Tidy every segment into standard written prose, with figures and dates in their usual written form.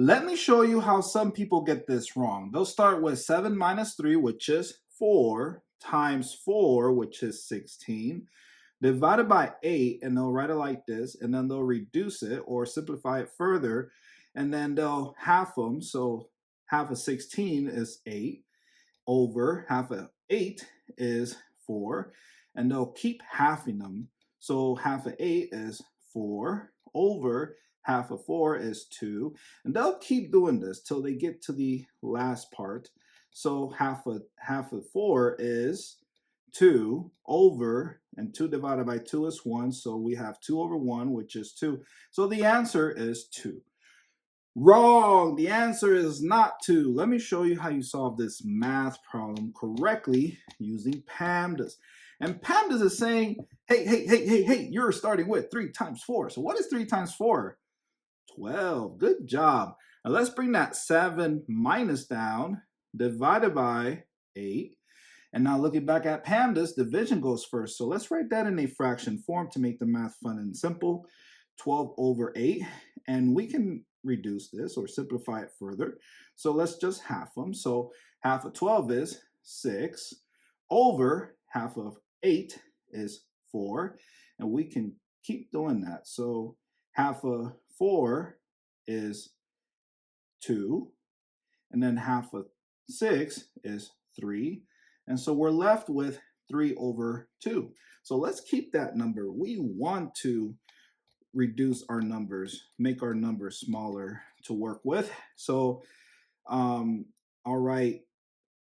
Let me show you how some people get this wrong. They'll start with 7 minus 3, which is 4, times 4, which is 16, divided by 8, and they'll write it like this, and then they'll reduce it or simplify it further, and then they'll half them. So half of 16 is 8, over half of 8 is 4, and they'll keep halving them. So half of 8 is 4, over half of 4 is 2, and they'll keep doing this till they get to the last part. So half of 4 is 2, over, and 2 divided by 2 is 1, so we have 2 over 1, which is 2. So the answer is 2. Wrong! The answer is not 2. Let me show you how you solve this math problem correctly using PEMDAS. And PEMDAS is saying, hey, you're starting with 3 times 4. So what is 3 times 4? 12. Good job. Now let's bring that 7 minus down, divided by 8. And now looking back at PEMDAS, division goes first. So let's write that in a fraction form to make the math fun and simple. 12 over 8. And we can reduce this or simplify it further. So let's just half them. So half of 12 is 6, over half of 8 is 4. And we can keep doing that. So half of 4 is 2, and then half of 6 is 3, and so we're left with 3 over 2. So let's keep that number. We want to reduce our numbers, make our numbers smaller to work with. So, all right,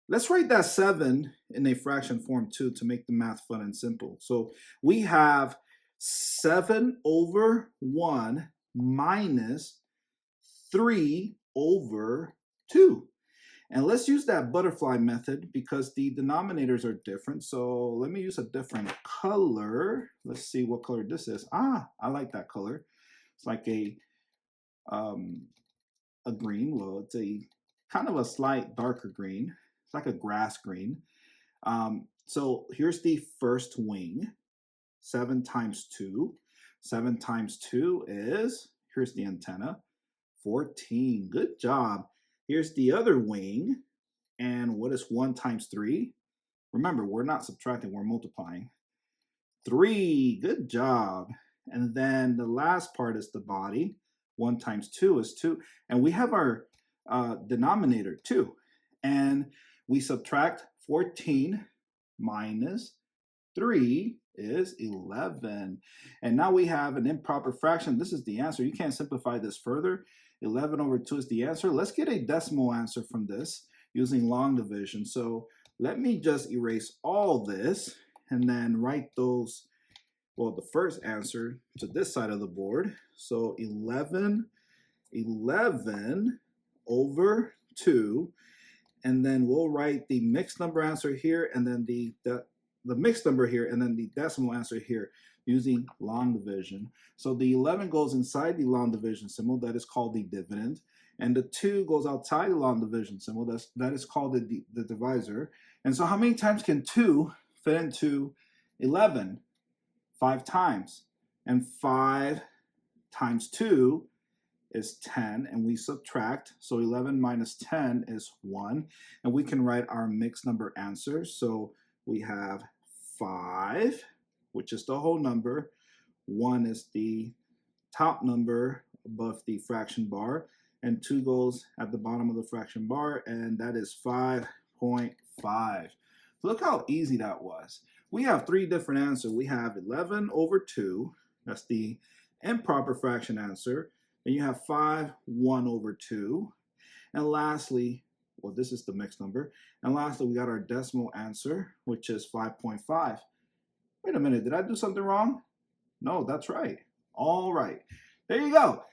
let's write that 7 in a fraction form too to make the math fun and simple. So we have 7 over 1 minus 3 over 2. And let's use that butterfly method because the denominators are different. So let me use a different color. Let's see what color this is. I like that color. It's like a green. Well, it's a kind of a slight darker green. It's like a grass green. So here's the first wing. 7 times 2. 7 times 2 is, here's the antenna, 14. Good job. Here's the other wing. And what is 1 times 3? Remember, we're not subtracting, we're multiplying. 3. Good job. And then the last part is the body. 1 times 2 is 2. And we have our denominator 2. And we subtract 14 minus 3 is 11. And now we have an improper fraction. This is the answer. You can't simplify this further. 11 over 2 is the answer. Let's get a decimal answer from this using long division. So let me just erase all this and then write those, well, the first answer to this side of the board. So 11 over 2. And then we'll write the mixed number answer here, and then the mixed number here, and then the decimal answer here using long division. So the 11 goes inside the long division symbol, that is called the dividend, and the 2 goes outside the long division symbol, that is called the divisor. And so how many times can 2 fit into 11? 5 times. And 5 times 2 is 10, and we subtract. So 11 minus 10 is 1, and we can write our mixed number answer. So we have 5, which is the whole number. 1 is the top number above the fraction bar, and 2 goes at the bottom of the fraction bar, and that is 5.5. Look how easy that was. We have 3 different answers. We have 11 over 2. That's the improper fraction answer. Then you have 5, 1 over 2. And lastly, well, this is the mixed number. And lastly, we got our decimal answer, which is 5.5. Wait a minute, did I do something wrong? No, that's right. All right, there you go.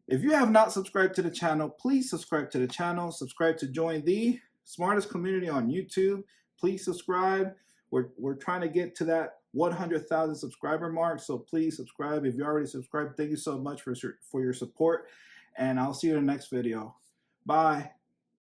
If you have not subscribed to the channel, please subscribe to the channel. Subscribe to join the smartest community on YouTube. Please subscribe. We're trying to get to that 100,000 subscriber mark, so please subscribe. If you already subscribed, thank you so much for your support, and I'll see you in the next video. Bye.